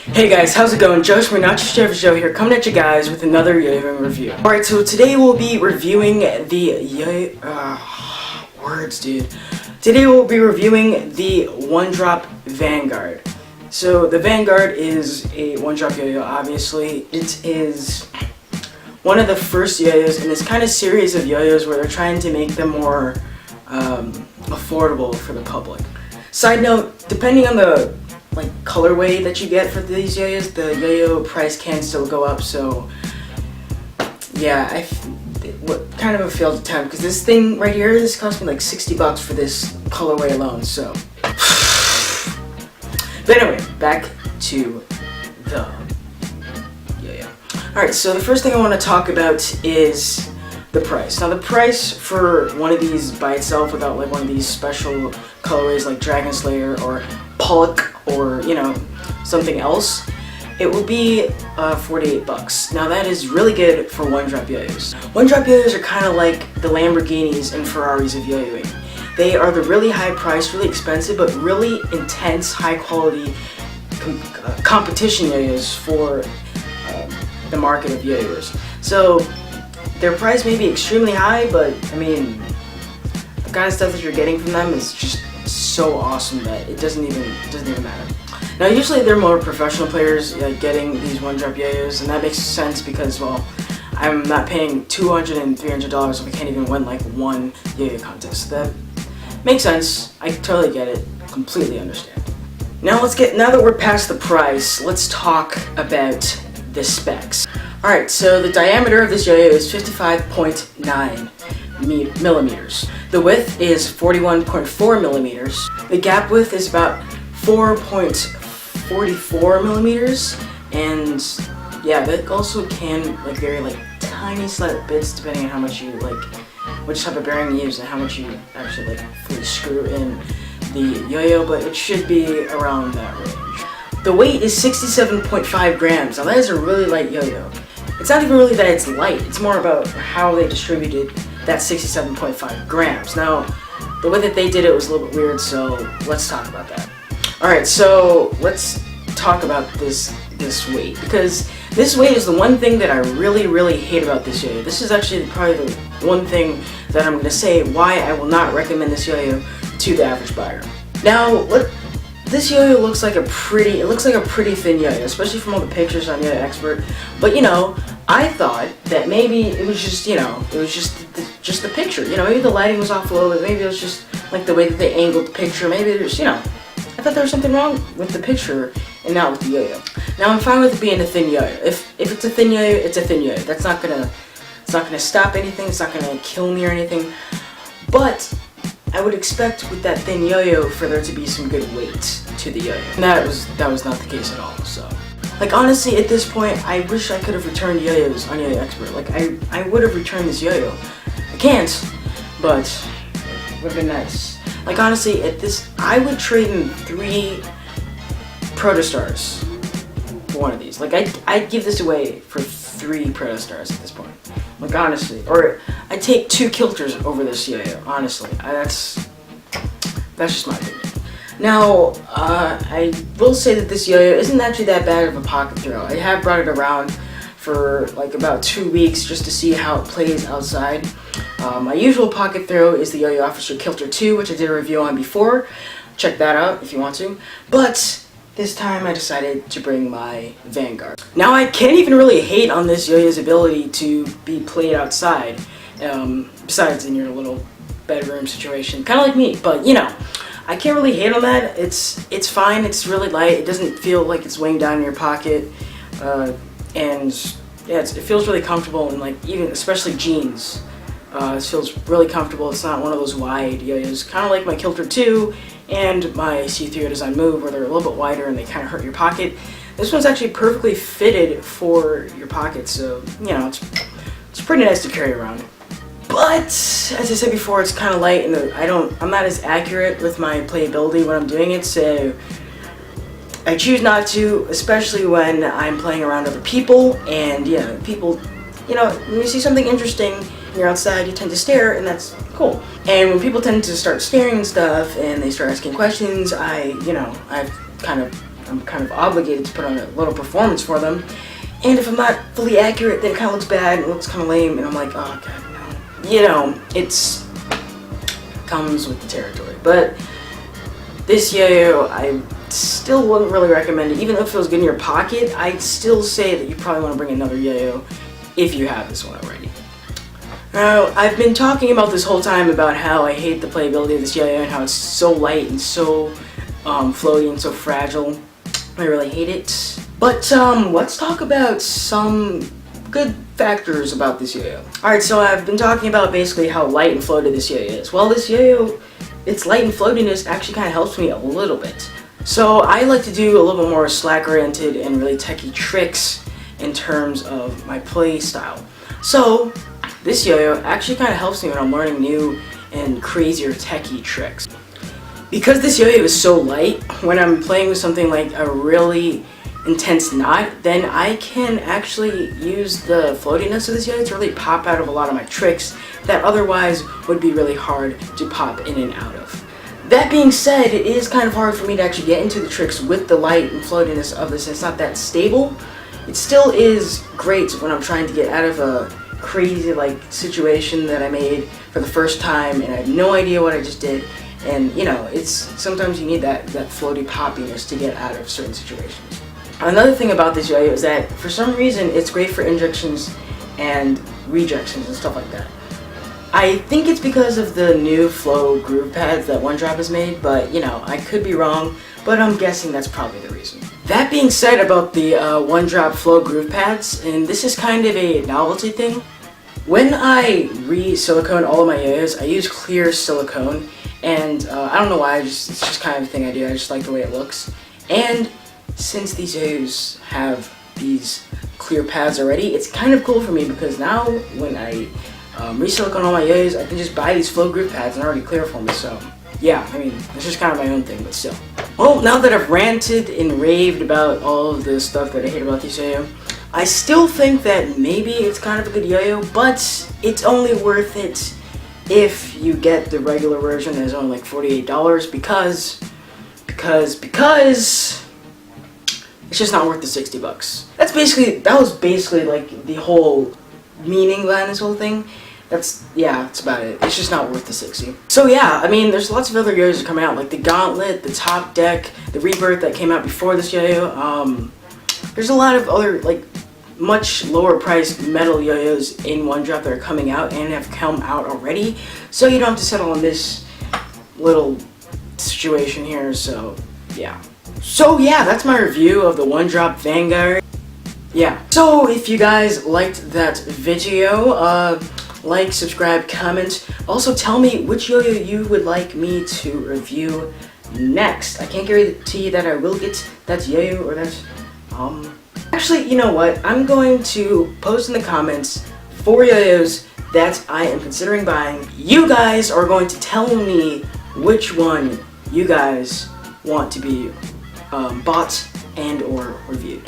Hey guys, how's it going? Josh from Not Just Average Joe here, coming at you guys with another Yoyo review. Alright, so today we'll be reviewing the Today we'll be reviewing the Onedrop Vanguard. So the Vanguard is a one-drop yo-yo, obviously. It is one of the first yo-yos in this kind of series of yo-yos where they're trying to make them more affordable for the public. Side note, depending on the colorway that you get for these yo-yos, the yo-yo price can still go up, so yeah, kind of a failed attempt, because this thing right here, this cost me like 60 bucks for this colorway alone, so. But anyway, back to the yo-yo. Alright, so the first thing I want to talk about is the price. Now the price for one of these by itself, without like one of these special colorways like Dragon Slayer or Pollock or, you know, something else, it will be 48 bucks. Now that is really good for one-drop yo-yos. One-drop yo-yos are kind of like the Lamborghinis and Ferraris of yo-yoing. They are the really high price, really expensive, but really intense, high quality competition yo-yos for the market of yo-yos. So their price may be extremely high, but I mean, the kind of stuff that you're getting from them is just so awesome that it doesn't even matter. Now usually they're more professional players getting these one-drop yo-yos, and that makes sense because, well, I'm not paying $200 and $300 if I can't even win like one yo-yo contest. That makes sense. I totally get it. Completely understand. Now that we're past the price, let's talk about the specs. Alright, so the diameter of this yo-yo is 55.9 millimeters. The width is 41.4 millimeters. The gap width is about 4.44 millimeters, and yeah, that also can vary tiny slight bits depending on how much you which type of bearing you use and how much you actually fully screw in the yo-yo, but it should be around that range. The weight is 67.5 grams. Now that is a really light yo-yo. It's not even really that it's light, it's more about how they distributed that 67.5 grams. Now, the way that they did it was a little bit weird, so let's talk about that. Alright, so let's talk about this weight, because this weight is the one thing that I really hate about this yo-yo. This is actually probably the one thing that I'm going to say why I will not recommend this yo-yo to the average buyer. Now, this yo-yo looks like a pretty thin yo-yo, especially from all the pictures on Yo-Yo Expert. But you know, I thought that maybe it was just, you know, it was just the picture. You know, maybe the lighting was off a little bit. Maybe it was just like the way that they angled the picture. Maybe there's, you know, I thought there was something wrong with the picture and not with the yo-yo. Now I'm fine with it being a thin yo-yo. If it's a thin yo-yo, it's a thin yo-yo. It's not gonna stop anything. It's not gonna kill me or anything. But I would expect with that thin yo-yo for there to be some good weight to the yo-yo. And that was not the case at all, so. Honestly, at this point, I wish I could have returned yo-yos on Yo-Yo Expert. I would have returned this yo-yo. I can't, but it would have been nice. Honestly, I would trade in 3 Protostars for one of these. I'd give this away for 3 Protostars at this point. Honestly. Or I'd take 2 Kilters over this yo-yo, honestly. That's just my opinion. Now, I will say that this yo-yo isn't actually that bad of a pocket throw. I have brought it around for about 2 weeks just to see how it plays outside. My usual pocket throw is the Yo-Yo Officer Kilter 2, which I did a review on before. Check that out if you want to. But this time I decided to bring my Vanguard. Now I can't even really hate on this yo-yo's ability to be played outside, besides in your little bedroom situation, kind of like me, but you know, I can't really hate on that. It's fine, it's really light, it doesn't feel like it's weighing down in your pocket, and yeah, it feels really comfortable, and even especially jeans. It feels really comfortable. It's not one of those wide yo-yos, kind of like my Kilter 2 and my C3 Design Move, where they're a little bit wider and they kind of hurt your pocket. This one's actually perfectly fitted for your pocket, so you know, it's pretty nice to carry around. But as I said before, it's kind of light, and I'm not as accurate with my playability when I'm doing it, so I choose not to, especially when I'm playing around other people. And yeah, people, you know, when you see something interesting and you're outside, you tend to stare, and that's cool. And when people tend to start staring and stuff, and they start asking questions, I kind of I'm kind of obligated to put on a little performance for them. And if I'm not fully accurate, then it kind of looks bad and it looks kind of lame, and I'm like, oh god, no. You know, it's comes with the territory. But this yo-yo, I still wouldn't really recommend it. Even though it feels good in your pocket, I'd still say that you probably want to bring another yo-yo if you have this one already. Now, I've been talking about this whole time about how I hate the playability of this yo-yo and how it's so light and so floaty and so fragile. I really hate it. But let's talk about some good factors about this yo-yo. Alright, so I've been talking about basically how light and floaty this yo-yo is. Well, this yo-yo, its light and floatiness actually kind of helps me a little bit. So I like to do a little bit more slack-oriented and really techie tricks in terms of my play style. So this yo-yo actually kind of helps me when I'm learning new and crazier techie tricks. Because this yo-yo is so light, when I'm playing with something like a really intense knot, then I can actually use the floatiness of this yo-yo to really pop out of a lot of my tricks that otherwise would be really hard to pop in and out of. That being said, it is kind of hard for me to actually get into the tricks with the light and floatiness of this. It's not that stable. It still is great when I'm trying to get out of a crazy situation that I made for the first time and I have no idea what I just did. And you know, it's sometimes you need that floaty poppiness to get out of certain situations. Another thing about this yo-yo is that for some reason it's great for injections and rejections and stuff like that. I think it's because of the new flow groove pads that Ondrop has made, but you know, I could be wrong, but I'm guessing that's probably the reason. That being said about the Ondrop flow groove pads, and this is kind of a novelty thing, when I re-silicone all of my yo-yos, I use clear silicone, and I don't know why, it's just kind of a thing I do, I just like the way it looks. And since these yo-yos have these clear pads already, it's kind of cool for me because now when I re-silicone all my yo-yos, I can just buy these flow groove pads and they're already clear for me, so yeah, I mean, it's just kind of my own thing, but still. Well, now that I've ranted and raved about all of the stuff that I hate about these yo-yo, I still think that maybe it's kind of a good yo-yo, but it's only worth it if you get the regular version that is only like $48 because it's just not worth the 60 bucks. That was basically like the whole meaning behind this whole thing. That's about it. It's just not worth the 60. So yeah, I mean, there's lots of other yo-yos that come out, like the Gauntlet, the Top Deck, the Rebirth that came out before this yo-yo. There's a lot of other, like, much lower priced metal yo-yos in Ondrop that are coming out and have come out already. So you don't have to settle on this little situation here, so yeah. So yeah, that's my review of the Onedrop Vanguard. Yeah. So if you guys liked that video, like, subscribe, comment. Also tell me which yo-yo you would like me to review next. I can't guarantee that I will get that yo-yo or that, actually, you know what? I'm going to post in the comments 4 yo-yos that I am considering buying. You guys are going to tell me which one you guys want to be bought and or reviewed.